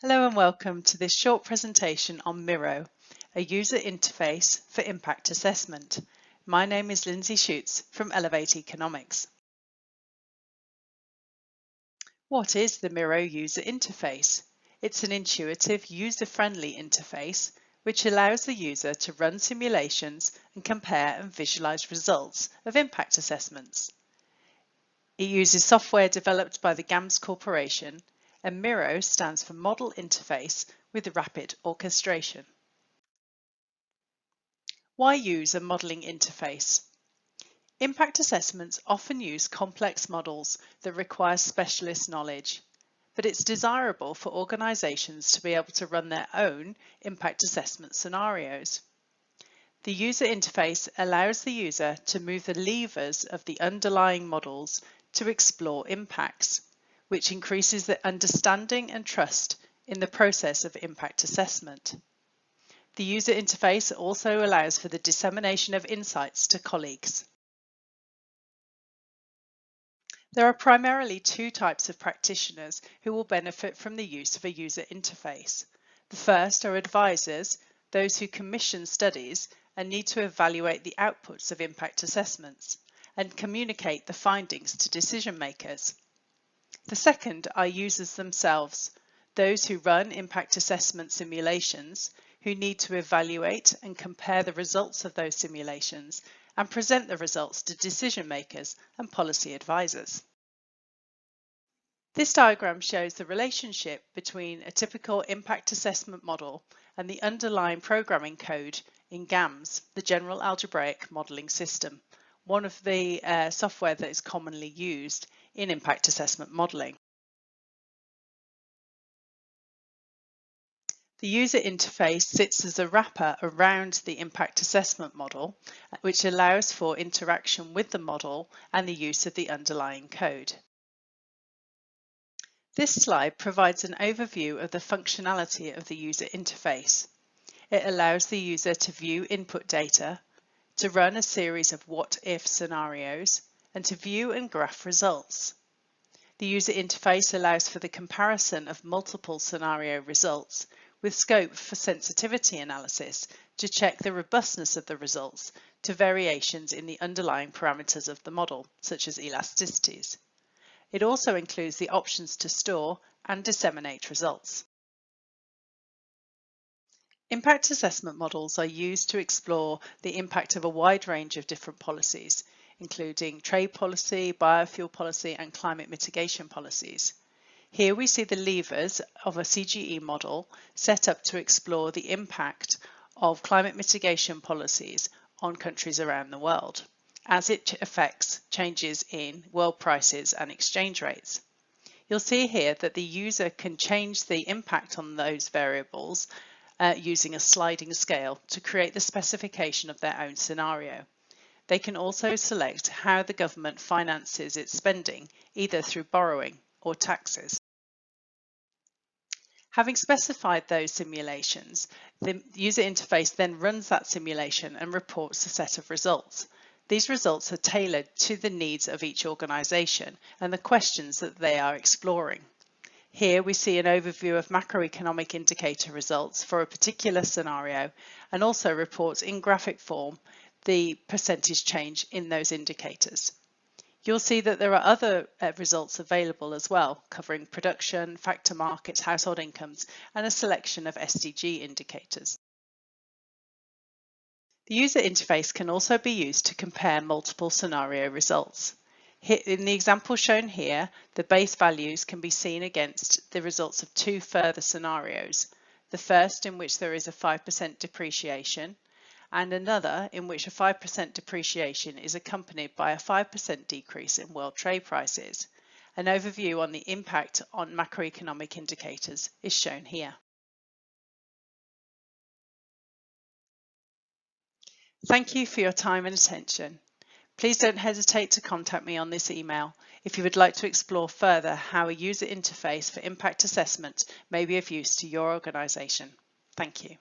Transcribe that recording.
Hello and welcome to this short presentation on Miro, a user interface for impact assessment. My name is Lindsay Schutz from Elevate Economics. What is the Miro user interface? It's an intuitive, user-friendly interface which allows the user to run simulations and compare and visualize results of impact assessments. It uses software developed by the GAMS Corporation, and Miro stands for Model Interface with Rapid Orchestration. Why use a modelling interface? Impact assessments often use complex models that require specialist knowledge, but it's desirable for organisations to be able to run their own impact assessment scenarios. The user interface allows the user to move the levers of the underlying models to explore impacts, which increases the understanding and trust in the process of impact assessment. The user interface also allows for the dissemination of insights to colleagues. There are primarily two types of practitioners who will benefit from the use of a user interface. The first are advisors, those who commission studies and need to evaluate the outputs of impact assessments and communicate the findings to decision makers. The second are users themselves, those who run impact assessment simulations, who need to evaluate and compare the results of those simulations and present the results to decision makers and policy advisors. This diagram shows the relationship between a typical impact assessment model and the underlying programming code in GAMS, the General Algebraic Modelling System, one of the software that is commonly used in impact assessment modelling. The user interface sits as a wrapper around the impact assessment model, which allows for interaction with the model and the use of the underlying code. This slide provides an overview of the functionality of the user interface. It allows the user to view input data, to run a series of what-if scenarios, and to view and graph results. The user interface allows for the comparison of multiple scenario results with scope for sensitivity analysis to check the robustness of the results to variations in the underlying parameters of the model, such as elasticities. It also includes the options to store and disseminate results. Impact assessment models are used to explore the impact of a wide range of different policies, including trade policy, biofuel policy, and climate mitigation policies. Here we see the levers of a CGE model set up to explore the impact of climate mitigation policies on countries around the world, as it affects changes in world prices and exchange rates. You'll see here that the user can change the impact on those variables using a sliding scale to create the specification of their own scenario. They can also select how the government finances its spending, either through borrowing or taxes. Having specified those simulations, the user interface then runs that simulation and reports a set of results. These results are tailored to the needs of each organisation and the questions that they are exploring. Here we see an overview of macroeconomic indicator results for a particular scenario and also reports in graphic form the percentage change in those indicators. You'll see that there are other results available as well, covering production, factor markets, household incomes, and a selection of SDG indicators. The user interface can also be used to compare multiple scenario results. In the example shown here, the base values can be seen against the results of two further scenarios, the first in which there is a 5% depreciation, and another in which a 5% depreciation is accompanied by a 5% decrease in world trade prices. An overview on the impact on macroeconomic indicators is shown here. Thank you for your time and attention. Please don't hesitate to contact me on this email if you would like to explore further how a user interface for impact assessment may be of use to your organisation. Thank you.